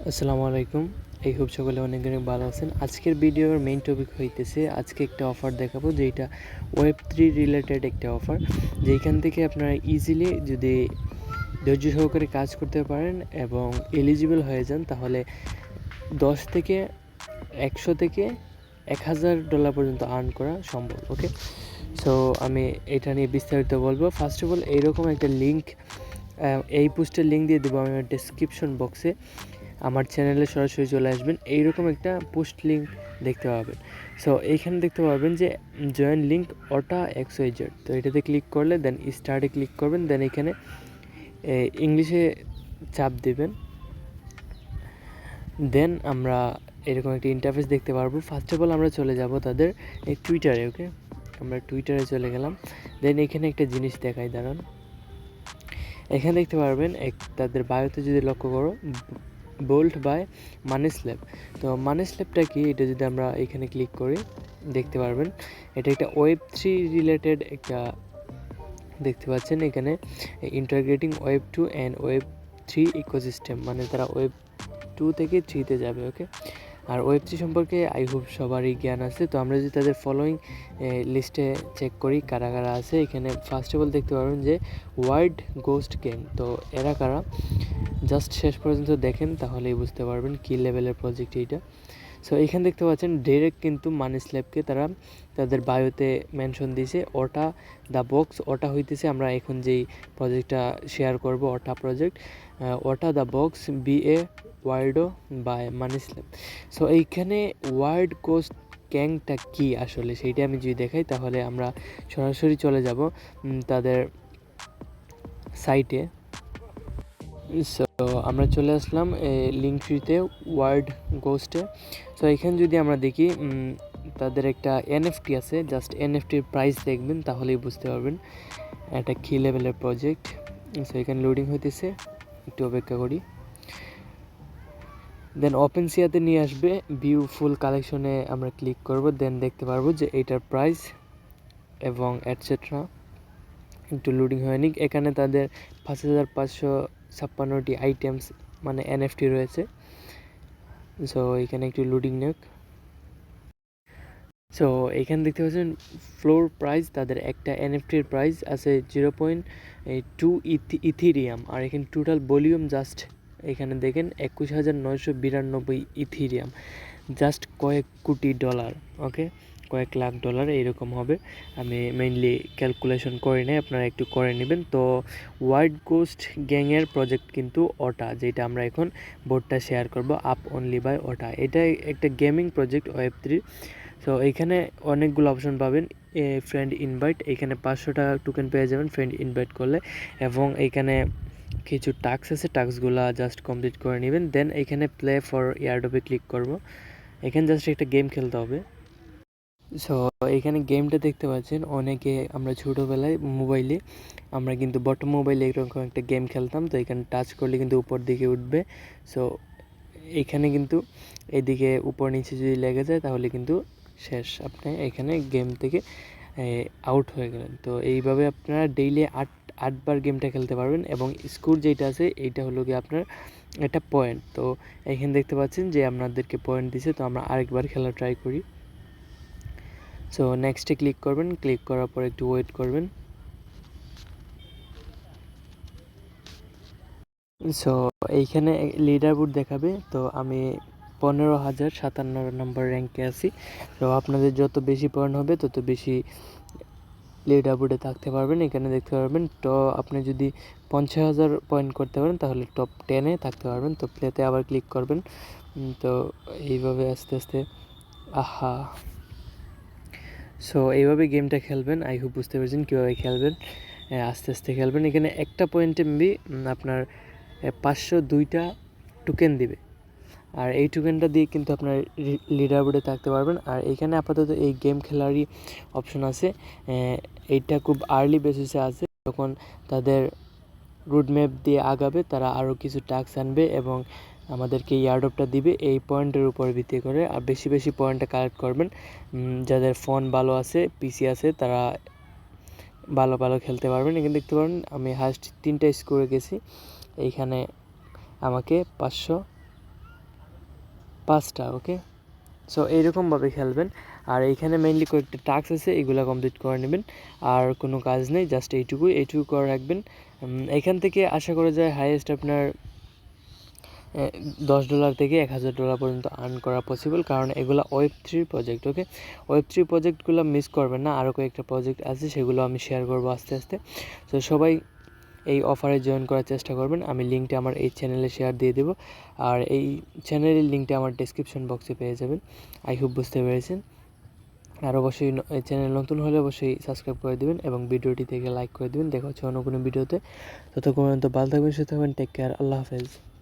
আসসালামু আলাইকুম। এই হোপ সকলে অনেক ভালো আছেন। আজকের ভিডিওর মেইন টপিক হইতেছে আজকে একটা অফার দেখাবো যেটা Web3 রিলেটেড একটা অফার, যেখান থেকে আপনারা ইজিলি যদি ধৈর্য সহকারে কাজ করতে পারেন এবং এলিজিবল হয়ে যান তাহলে 10 থেকে 100 থেকে $1000 পর্যন্ত আর্ন করা সম্ভব। ওকে, সো আমি এটা নিয়ে বিস্তারিত বলবো। ফার্স্ট অফ অল এইরকম একটা লিঙ্ক, এই পোস্টের লিঙ্ক দিয়ে দেবো আমি ডেসক্রিপশন বক্সে। আমার চ্যানেলে সরাসরি চলে আসবেন, এইরকম একটা পোস্ট লিঙ্ক দেখতে পাবেন। সো এইখানে দেখতে পাবেন যে জয়েন লিঙ্ক ওটা XYZ, তো এটাতে ক্লিক করলে দেন স্টার্টে ক্লিক করবেন, দেন এখানে ইংলিশে চাপ দেবেন, দেন আমরা এরকম একটা ইন্টারফেস দেখতে পারবো। ফার্স্ট অফ অল আমরা চলে যাব তাদের এই টুইটারে। ওকে, আমরা টুইটারে চলে গেলাম, দেন এখানে একটা জিনিস দেখাই, দাঁড়ান। এখানে দেখতে পারবেন তাদের বায়োতে যদি লক্ষ্য করো, বোল্ট বাই মানি স্ল্যাব। তো মানি স্ল্যাবটা কি, এটা যদি আমরা এখানে ক্লিক করি দেখতে পারবেন এটা একটা Web3 রিলেটেড একটা, দেখতে পাচ্ছেন এখানে ইন্টারগ্রেটিং Web2 অ্যান্ড Web3 ইকোসিস্টেম, মানে তারা Web2 থেকে 3তে যাবে। ওকে, আর Web3 সম্পর্কে আই হোপ সবারই জ্ঞান আছে। তো আমরা যদি তাদের ফলোয়িং লিস্টে চেক করি কারা কারা আছে, এখানে ফার্স্ট অফ অল দেখতে পারবেন যে ওয়ার্ল্ড গোস্ট গ্যাং। তো এরা কারা, জাস্ট শেষ পর্যন্ত দেখেন তাহলেই বুঝতে পারবেন কী লেভেলের প্রজেক্ট এইটা। সো এখানে দেখতে পাচ্ছেন ডিরেক্ট কিন্তু মানি স্ল্যাবকে তারা তাদের বায়োতে মেনশন দিয়েছে। ওটা দ্য বক্স, ওটা হইতেছে আমরা এখন যেই প্রজেক্টটা শেয়ার করব, ওটা প্রজেক্ট, ওটা দ্য বক্স BA ওয়ার্ল্ডো বাই মানি স্ল্যাব। সো এইখানে ওয়ার্ল্ড কোস্ট গ্যাংটা কি আসলে সেইটা আমি যদি দেখাই তাহলে আমরা সরাসরি চলে যাব তাদের সাইটে। সো আমরা চলে আসলাম লিঙ্ক ট্রিতে ওয়ার্ল্ড গোস্টে। সো এখানে যদি আমরা দেখি তাদের একটা NFT আছে, জাস্ট NFTর প্রাইস দেখবেন তাহলেই বুঝতে পারবেন এটা কী লেভেলের প্রজেক্ট। সো এখানে লোডিং হইতেছে, একটু অপেক্ষা করি, দেন ওপেন সিয়াতে নিয়ে আসবে। ভিউ ফুল কালেকশনে আমরা ক্লিক করব, দেন দেখতে পারবো যে এইটার প্রাইস এবং অ্যাটসেট্রা। একটু লোডিং হয়নি, এখানে তাদের 5556টি আইটেমস মানে NFT রয়েছে। সো এখানে একটু লোডিং নেক। সো এখানে দেখতে পাচ্ছেন ফ্লোর প্রাইস, তাদের একটা NFTর প্রাইস আছে 0.2 ইথিরিয়াম, আর এখানে টোটাল ভলিউম জাস্ট এখানে দেখেন 21,992 ইথিরিয়াম, জাস্ট কয়েক কোটি ডলার। ওকে, কয়েক লাখ ডলার এইরকম হবে। আমি মেইনলি ক্যালকুলেশন করে নেই, আপনারা একটু করে নেবেন। তো ওয়ার্ল্ড কোস্ট গ্যাংয়ের প্রজেক্ট কিন্তু ওটা, যেটা আমরা এখন বোর্ডটা শেয়ার করব, আপ অনলি বাই ওটা। এটা একটা গেমিং প্রজেক্ট Web3। সো এইখানে অনেকগুলো অপশন পাবেন। ফ্রেন্ড ইনভাইট, এখানে 500 টাকা টোকেন পেয়ে যাবেন ফ্রেন্ড ইনভাইট করলে, এবং এইখানে কিছু টাস্ক আছে, টাস্কগুলো জাস্ট কমপ্লিট করে নেবেন। দেন এখানে প্লে ফর এয়ারড্রপে ক্লিক করব, এখানে জাস্ট একটা গেম খেলতে হবে। সো এখানে গেমটা দেখতে পাচ্ছেন, অনেকে আমরা ছোটোবেলায় মোবাইলে, আমরা কিন্তু বটম মোবাইলে এরকম একটা গেম খেলতাম। তো এখানে টাচ করলে কিন্তু উপর দিকে উঠবে। সো এখানে কিন্তু এদিকে উপর নিচে যদি লেগে যায় তাহলে কিন্তু শেষ, আপনি এখানে গেম থেকে আউট হয়ে গেলেন। তো এইভাবে আপনারা ডেইলি 8বার গেমটা খেলতে পারবেন, এবং স্কোর যেটা আছে এইটা হলো কি আপনার একটা পয়েন্ট। তো এখানে দেখতে পাচ্ছেন যে আপনাদেরকে পয়েন্ট দিছে, তো আমরা আরেকবার খেলা ট্রাই করি। সো নেক্সটে ক্লিক করবেন, ক্লিক করার পর একটু ওয়েট করবেন। সো এইখানে লিডার বোর্ড দেখাবে, তো আমি 15,057 নম্বর র্যাঙ্কে আছি। তো আপনাদের যত বেশি পয়েন্ট হবে তত বেশি লিডার বোর্ডে থাকতে পারবেন। এখানে দেখতে পারবেন, তো আপনি যদি 50,000 পয়েন্ট করতে পারেন তাহলে টপ 10-এ থাকতে পারবেন। তো প্লেতে আবার ক্লিক করবেন। তো এইভাবে আস্তে আস্তে, আহা, সো এইভাবে গেমটা খেলবেন। আই হোপ বুঝতে পেরেছেন কীভাবে খেলবেন, আস্তে আস্তে খেলবেন। এখানে একটা পয়েন্টে মেবি আপনার 502টা টোকেন দিবে, আর এই টোকেনটা দিয়ে কিন্তু আপনার লিডার বোর্ডে থাকতে পারবেন। আর এইখানে আপাতত এই গেম খেলারই অপশন আছে, এইটা খুব আর্লি বেসিসে আছে, যখন তাদের রুট ম্যাপ দিয়ে আগাবে তারা আরও কিছু টাস্ক আনবে এবং আমাদেরকে ইয়ারড্রপটা দিবে এই পয়েন্টের উপর ভিত্তি করে। আর বেশি বেশি পয়েন্টটা কালেক্ট করবেন, যাদের ফোন ভালো আছে, পিসি আছে, তারা ভালো ভালো খেলতে পারবেন। এখানে দেখতে পারেন আমি হাস্ট 3টা স্কোরে গেছি, এইখানে আমাকে 500 5টা, ওকে। সো এইরকমভাবে খেলবেন। আর এইখানে মেইনলি কয়েকটা টাস্ক আছে, এগুলো কমপ্লিট করে নেবেন। আর কোনো কাজ নেই, জাস্ট এইটুকু করে রাখবেন। এখান থেকে আশা করা যায় হাইয়েস্ট আপনার $10 থেকে $1000 পর্যন্ত আর্ন করা পসিবল, কারণ এগুলো Web3 প্রজেক্ট, ওকে। Web3 প্রজেক্টগুলো মিস করবেন না, আরও কয়েকটা প্রজেক্ট আছে, সেগুলো আমি শেয়ার করবো আস্তে আস্তে। তো সবাই এই অফারে জয়েন করার চেষ্টা করবেন। আমি লিঙ্কটা আমার এই চ্যানেলে শেয়ার দিয়ে দেবো, আর এই চ্যানেলের লিঙ্কটা আমার ডেসক্রিপশন বক্সে পেয়ে যাবেন। আই হোপ বুঝতে পেরেছেন। আর অবশ্যই এই চ্যানেল নতুন হলে অবশ্যই সাবস্ক্রাইব করে দেবেন এবং ভিডিওটি থেকে লাইক করে দেবেন। দেখা হচ্ছে অন্য কোনো ভিডিওতে। ততক্ষণ পর্যন্ত ভালো থাকবেন, সুস্থ থাকবেন। Take care. আল্লাহ হাফেজ।